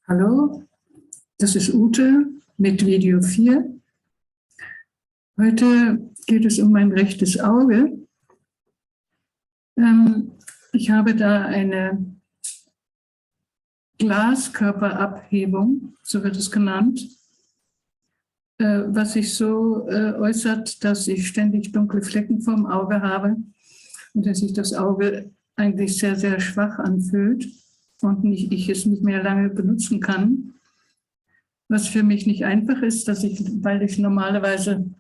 Hallo, das ist Ute mit Video 4. Heute geht es um mein rechtes Auge. Ich habe da eine Glaskörperabhebung, so wird es genannt, was sich so äußert, dass ich ständig dunkle Flecken vorm Auge habe und dass sich das Auge eigentlich sehr, sehr schwach anfühlt und ich es nicht mehr lange benutzen kann. Was für mich nicht einfach ist, weil ich normalerweise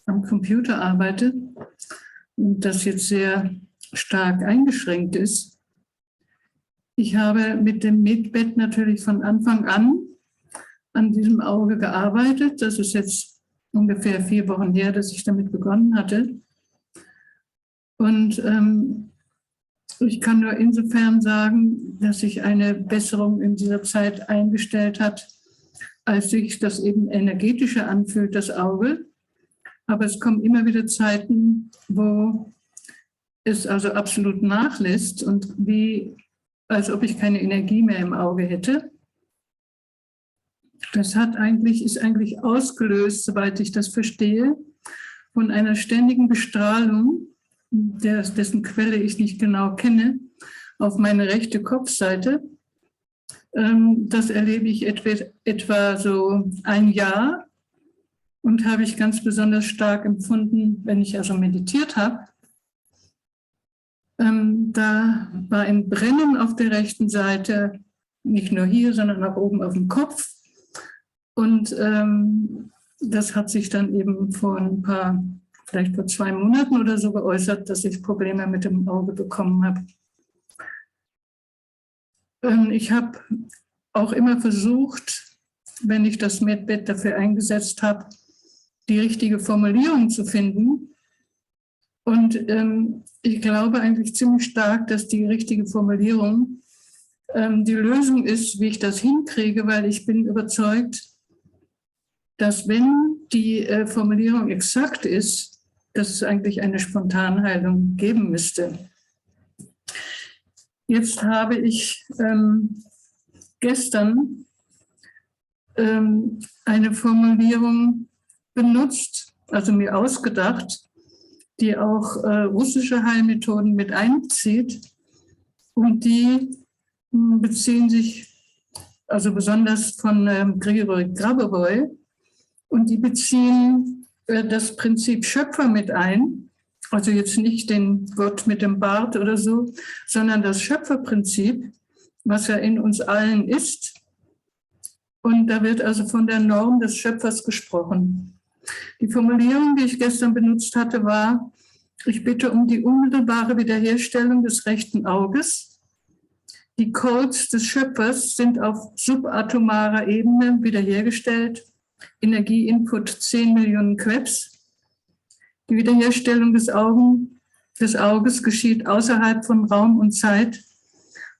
am Computer arbeite und das jetzt sehr stark eingeschränkt ist. Ich habe mit dem Medbed natürlich von Anfang an diesem Auge gearbeitet. Das ist jetzt ungefähr 4 Wochen her, dass ich damit begonnen hatte. Und ich kann nur insofern sagen, dass sich eine Besserung in dieser Zeit eingestellt hat, als sich das eben energetischer anfühlt, das Auge. Aber es kommen immer wieder Zeiten, wo es also absolut nachlässt und als ob ich keine Energie mehr im Auge hätte. Das ist eigentlich ausgelöst, soweit ich das verstehe, von einer ständigen Bestrahlung, dessen Quelle ich nicht genau kenne, auf meine rechte Kopfseite. Das erlebe ich etwa so 1 Jahr und habe ich ganz besonders stark empfunden, wenn ich also meditiert habe. Da war ein Brennen auf der rechten Seite, nicht nur hier, sondern auch oben auf dem Kopf. Und das hat sich dann eben vielleicht vor 2 Monaten oder so geäußert, dass ich Probleme mit dem Auge bekommen habe. Ich habe auch immer versucht, wenn ich das Medbed dafür eingesetzt habe, die richtige Formulierung zu finden. Und ich glaube eigentlich ziemlich stark, dass die richtige Formulierung die Lösung ist, wie ich das hinkriege, weil ich bin überzeugt, dass wenn die Formulierung exakt ist, dass es eigentlich eine Spontanheilung geben müsste. Jetzt habe ich gestern eine Formulierung benutzt, also mir ausgedacht, die auch russische Heilmethoden mit einbezieht. Und die beziehen sich also besonders von Grigori Grabovoy. Und die beziehen das Prinzip Schöpfer mit ein. Also jetzt nicht den Gott mit dem Bart oder so, sondern das Schöpferprinzip, was ja in uns allen ist. Und da wird also von der Norm des Schöpfers gesprochen. Die Formulierung, die ich gestern benutzt hatte, war: Ich bitte um die unmittelbare Wiederherstellung des rechten Auges. Die Codes des Schöpfers sind auf subatomarer Ebene wiederhergestellt. Energieinput 10 Millionen Quebs. Die Wiederherstellung des Auges geschieht außerhalb von Raum und Zeit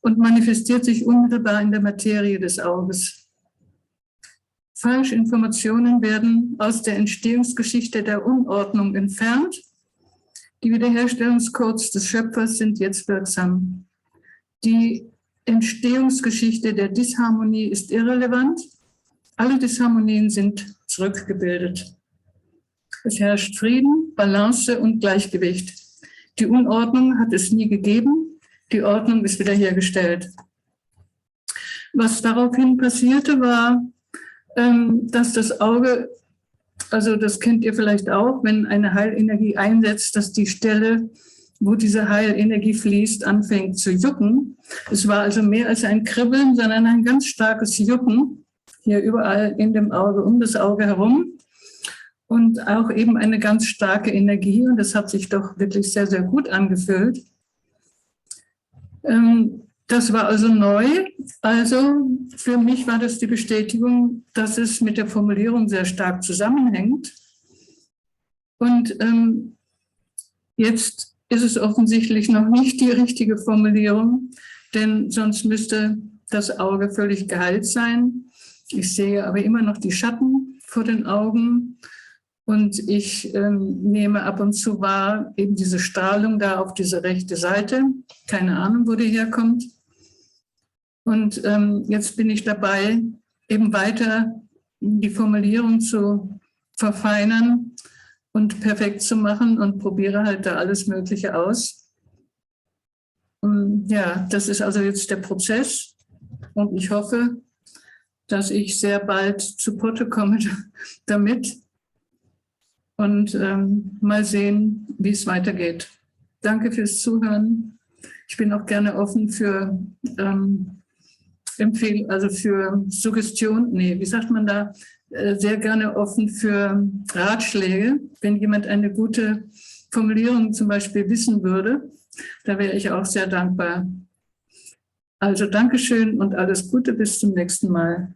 und manifestiert sich unmittelbar in der Materie des Auges. Falschinformationen werden aus der Entstehungsgeschichte der Unordnung entfernt. Die Wiederherstellungscodes des Schöpfers sind jetzt wirksam. Die Entstehungsgeschichte der Disharmonie ist irrelevant. Alle Disharmonien sind zurückgebildet. Es herrscht Frieden, Balance und Gleichgewicht. Die Unordnung hat es nie gegeben. Die Ordnung ist wiederhergestellt. Was daraufhin passierte, war, dass das Auge, also das kennt ihr vielleicht auch, wenn eine Heilenergie einsetzt, dass die Stelle, wo diese Heilenergie fließt, anfängt zu jucken. Es war also mehr als ein Kribbeln, sondern ein ganz starkes Jucken, hier überall in dem Auge, um das Auge herum. Und auch eben eine ganz starke Energie. Und das hat sich doch wirklich sehr, sehr gut angefühlt. Das war also neu. Also für mich war das die Bestätigung, dass es mit der Formulierung sehr stark zusammenhängt. Und jetzt ist es offensichtlich noch nicht die richtige Formulierung, denn sonst müsste das Auge völlig geheilt sein. Ich sehe aber immer noch die Schatten vor den Augen. Und ich nehme ab und zu wahr, eben diese Strahlung da auf diese rechte Seite. Keine Ahnung, wo die herkommt. Und jetzt bin ich dabei, eben weiter die Formulierung zu verfeinern und perfekt zu machen und probiere halt da alles Mögliche aus. Ja, das ist also jetzt der Prozess und ich hoffe, dass ich sehr bald zu Potte komme damit und mal sehen, wie es weitergeht. Danke fürs Zuhören. Ich bin auch gerne offen für also für Suggestion, wie sagt man da, sehr gerne offen für Ratschläge. Wenn jemand eine gute Formulierung zum Beispiel wissen würde, da wäre ich auch sehr dankbar. Also Dankeschön und alles Gute, bis zum nächsten Mal.